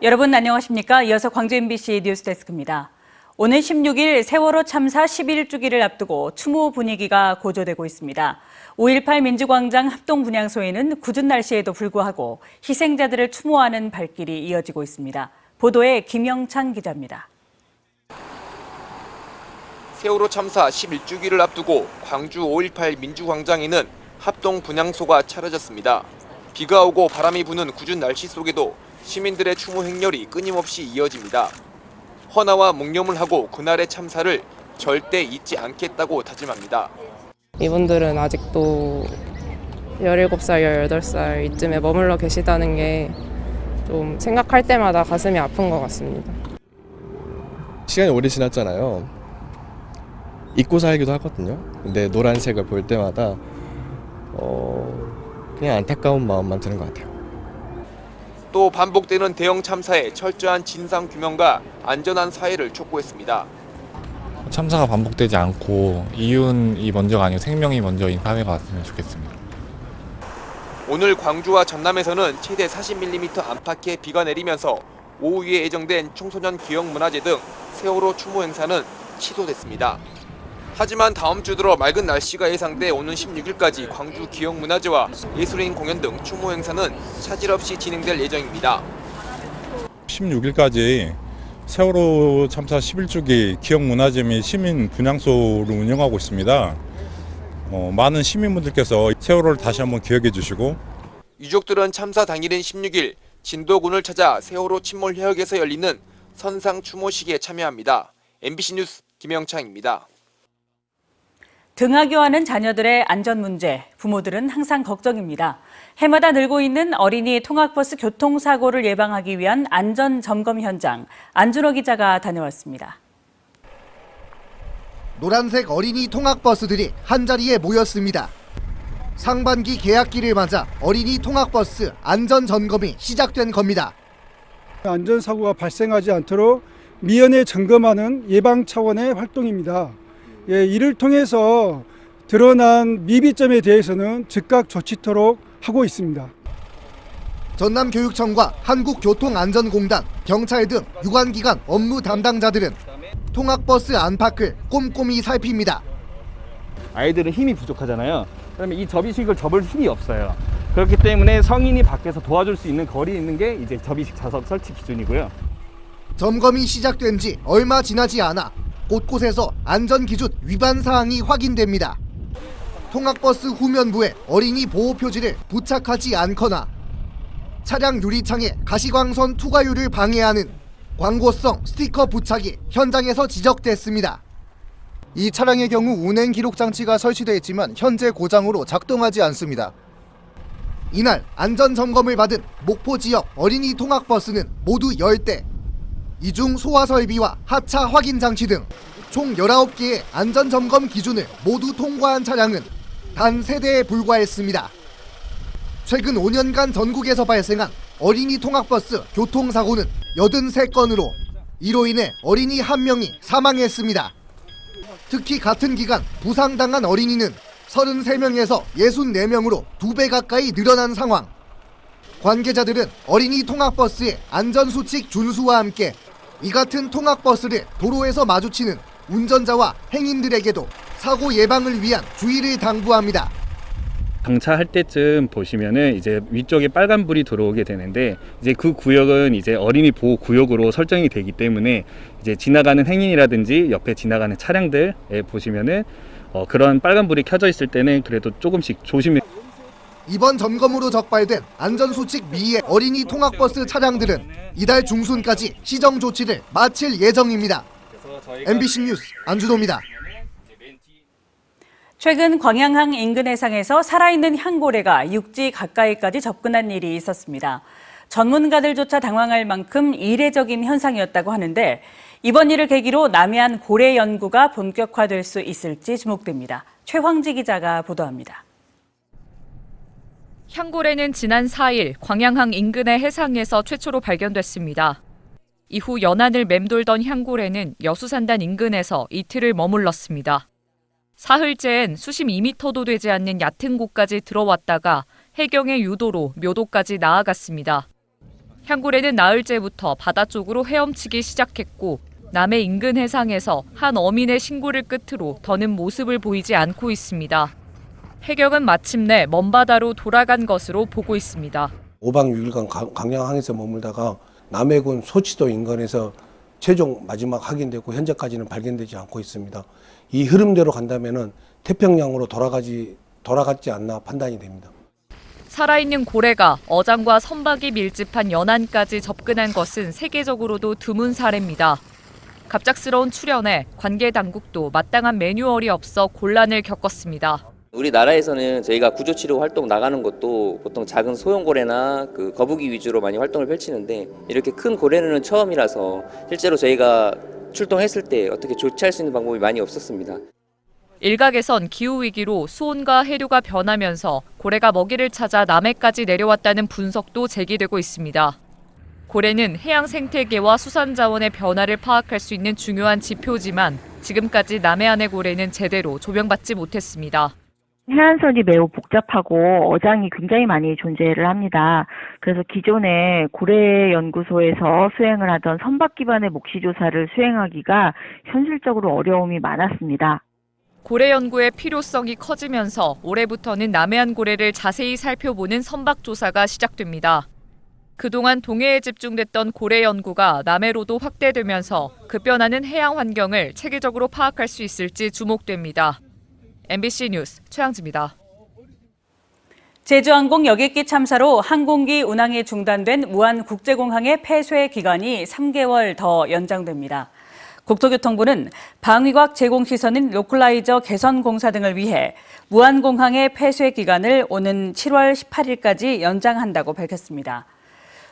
여러분 안녕하십니까? 이어서 광주 MBC 뉴스데스크입니다. 오는 16일 세월호 참사 11주기를 앞두고 추모 분위기가 고조되고 있습니다. 5.18 민주광장 합동분향소에는 궂은 날씨에도 불구하고 희생자들을 추모하는 발길이 이어지고 있습니다. 보도에 김영찬 기자입니다. 세월호 참사 11주기를 앞두고 광주 5.18 민주광장에는 합동분향소가 차려졌습니다. 비가 오고 바람이 부는 궂은 날씨 속에도 시민들의 추모 행렬이 끊임없이 이어집니다. 헌화와 묵념을 하고 그날의 참사를 절대 잊지 않겠다고 다짐합니다. 이분들은 아직도 17살, 18살 이쯤에 머물러 계시다는 게 좀 생각할 때마다 가슴이 아픈 것 같습니다. 시간이 오래 지났잖아요. 잊고 살기도 하거든요. 근데 노란색을 볼 때마다 그냥 안타까운 마음만 드는 것 같아요. 또 반복되는 대형 참사에 철저한 진상 규명과 안전한 사회를 촉구했습니다. 참사가 반복되지 않고 이윤이 먼저가 아니고 생명이 먼저인 사회가 왔으면 좋겠습니다. 오늘 광주와 전남에서는 최대 40mm 안팎의 비가 내리면서 오후에 예정된 청소년 기억문화제 등 세월호 추모 행사는 취소됐습니다. 하지만 다음 주 들어 맑은 날씨가 예상돼 오는 16일까지 광주 기억문화제와 예술인 공연 등 추모 행사는 차질 없이 진행될 예정입니다. 16일까지 세월호 참사 11주기 기억문화제 및 시민 분향소를 운영하고 있습니다. 많은 시민분들께서 세월호를 다시 한번 기억해 주시고 유족들은 참사 당일인 16일 진도군을 찾아 세월호 침몰 해역에서 열리는 선상 추모식에 참여합니다. MBC 뉴스 김영창입니다. 등하교하는 자녀들의 안전 문제, 부모들은 항상 걱정입니다. 해마다 늘고 있는 어린이 통학버스 교통사고를 예방하기 위한 안전점검 현장, 안준호 기자가 다녀왔습니다. 노란색 어린이 통학버스들이 한자리에 모였습니다. 상반기 개학기를 맞아 어린이 통학버스 안전점검이 시작된 겁니다. 안전사고가 발생하지 않도록 미연에 점검하는 예방 차원의 활동입니다. 이를 통해서 드러난 미비점에 대해서는 즉각 조치토록 하고 있습니다. 전남교육청과 한국교통안전공단, 경찰 등 유관기관 업무 담당자들은 통학버스 안팎을 꼼꼼히 살핍니다. 아이들은 힘이 부족하잖아요. 그러면 이 접이식을 접을 힘이 없어요. 그렇기 때문에 성인이 밖에서 도와줄 수 있는 거리에 있는 게 이제 접이식 좌석 설치 기준이고요. 점검이 시작된 지 얼마 지나지 않아 곳곳에서 안전기준 위반 사항이 확인됩니다. 통학버스 후면부에 어린이 보호 표지를 부착하지 않거나 차량 유리창에 가시광선 투과율을 방해하는 광고성 스티커 부착이 현장에서 지적됐습니다. 이 차량의 경우 운행 기록 장치가 설치되어 있지만 현재 고장으로 작동하지 않습니다. 이날 안전점검을 받은 목포 지역 어린이 통학버스는 모두 10대, 이 중 소화 설비와 하차 확인 장치 등 총 19개의 안전점검 기준을 모두 통과한 차량은 단 3대에 불과했습니다. 최근 5년간 전국에서 발생한 어린이 통학버스 교통사고는 83건으로 이로 인해 어린이 1명이 사망했습니다. 특히 같은 기간 부상당한 어린이는 33명에서 64명으로 2배 가까이 늘어난 상황. 관계자들은 어린이 통학버스의 안전수칙 준수와 함께 이 같은 통학버스를 도로에서 마주치는 운전자와 행인들에게도 사고 예방을 위한 주의를 당부합니다. 정차할 때쯤 보시면은 이제 위쪽에 빨간 불이 들어오게 되는데 이제 그 구역은 이제 어린이 보호 구역으로 설정이 되기 때문에 이제 지나가는 행인이라든지 옆에 지나가는 차량들에 보시면은 그런 빨간 불이 켜져 있을 때는 그래도 조금씩 조심해. 이번 점검으로 적발된 안전수칙 미의 어린이 통학버스 차량들은 이달 중순까지 시정 조치를 마칠 예정입니다. MBC 뉴스 안준호입니다. 최근 광양항 인근 해상에서 살아있는 향고래가 육지 가까이까지 접근한 일이 있었습니다. 전문가들조차 당황할 만큼 이례적인 현상이었다고 하는데 이번 일을 계기로 남해안 고래 연구가 본격화될 수 있을지 주목됩니다. 최황지 기자가 보도합니다. 향고래는 지난 4일 광양항 인근의 해상에서 최초로 발견됐습니다. 이후 연안을 맴돌던 향고래는 여수산단 인근에서 이틀을 머물렀습니다. 사흘째엔 수심 2m도 되지 않는 얕은 곳까지 들어왔다가 해경의 유도로 묘도까지 나아갔습니다. 향고래는 나흘째부터 바다 쪽으로 헤엄치기 시작했고 남해 인근 해상에서 한 어민의 신고를 끝으로 더는 모습을 보이지 않고 있습니다. 해경은 마침내 먼바다로 돌아간 것으로 보고 있습니다. 5박 6일간 강양항에서 머물다가 남해군 소치도 인근에서 최종 마지막 확인됐고 현재까지는 발견되지 않고 있습니다. 이 흐름대로 간다면은 태평양으로 돌아갔지 않나 판단이 됩니다. 살아있는 고래가 어장과 선박이 밀집한 연안까지 접근한 것은 세계적으로도 드문 사례입니다. 갑작스러운 출현에 관계 당국도 마땅한 매뉴얼이 없어 곤란을 겪었습니다. 우리나라에서는 저희가 구조치료 활동 나가는 것도 보통 작은 소형 고래나 거북이 위주로 많이 활동을 펼치는데 이렇게 큰 고래는 처음이라서 실제로 저희가 출동했을 때 어떻게 조치할 수 있는 방법이 많이 없었습니다. 일각에선 기후위기로 수온과 해류가 변하면서 고래가 먹이를 찾아 남해까지 내려왔다는 분석도 제기되고 있습니다. 고래는 해양 생태계와 수산자원의 변화를 파악할 수 있는 중요한 지표지만 지금까지 남해안의 고래는 제대로 조명받지 못했습니다. 해안선이 매우 복잡하고 어장이 굉장히 많이 존재를 합니다. 그래서 기존에 고래연구소에서 수행을 하던 선박 기반의 목시조사를 수행하기가 현실적으로 어려움이 많았습니다. 고래 연구의 필요성이 커지면서 올해부터는 남해안 고래를 자세히 살펴보는 선박 조사가 시작됩니다. 그동안 동해에 집중됐던 고래 연구가 남해로도 확대되면서 급변하는 해양 환경을 체계적으로 파악할 수 있을지 주목됩니다. MBC 뉴스 최양지입니다. 제주항공 여객기 참사로 항공기 운항이 중단된 무안국제공항의 폐쇄 기간이 3개월 더 연장됩니다. 국토교통부는 방위각 제공 시설인 로컬라이저 개선 공사 등을 위해 무안공항의 폐쇄 기간을 오는 7월 18일까지 연장한다고 밝혔습니다.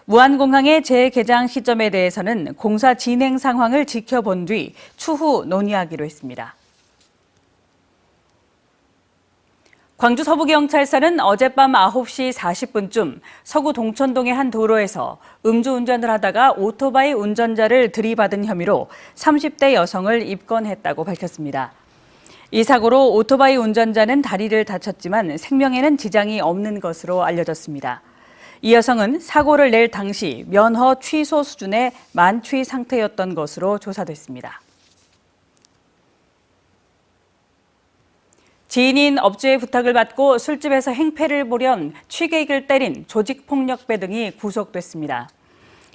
무안공항의 재개장 시점에 대해서는 공사 진행 상황을 지켜본 뒤 추후 논의하기로 했습니다. 광주 서부경찰서는 어젯밤 9시 40분쯤 서구 동천동의 한 도로에서 음주운전을 하다가 오토바이 운전자를 들이받은 혐의로 30대 여성을 입건했다고 밝혔습니다. 이 사고로 오토바이 운전자는 다리를 다쳤지만 생명에는 지장이 없는 것으로 알려졌습니다. 이 여성은 사고를 낼 당시 면허 취소 수준의 만취 상태였던 것으로 조사됐습니다. 지인인 업주의 부탁을 받고 술집에서 행패를 보련 취객을 때린 조직폭력배 등이 구속됐습니다.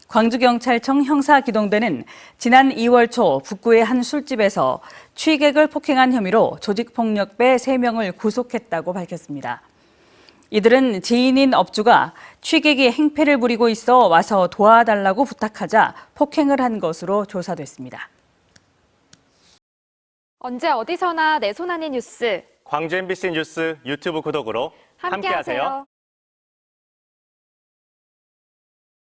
광주경찰청 형사기동대는 지난 2월 초 북구의 한 술집에서 취객을 폭행한 혐의로 조직폭력배 3명을 구속했다고 밝혔습니다. 이들은 지인인 업주가 취객이 행패를 부리고 있어 와서 도와달라고 부탁하자 폭행을 한 것으로 조사됐습니다. 언제 어디서나 내 손 안의 뉴스. 광주 MBC 뉴스 유튜브 구독으로 함께하세요.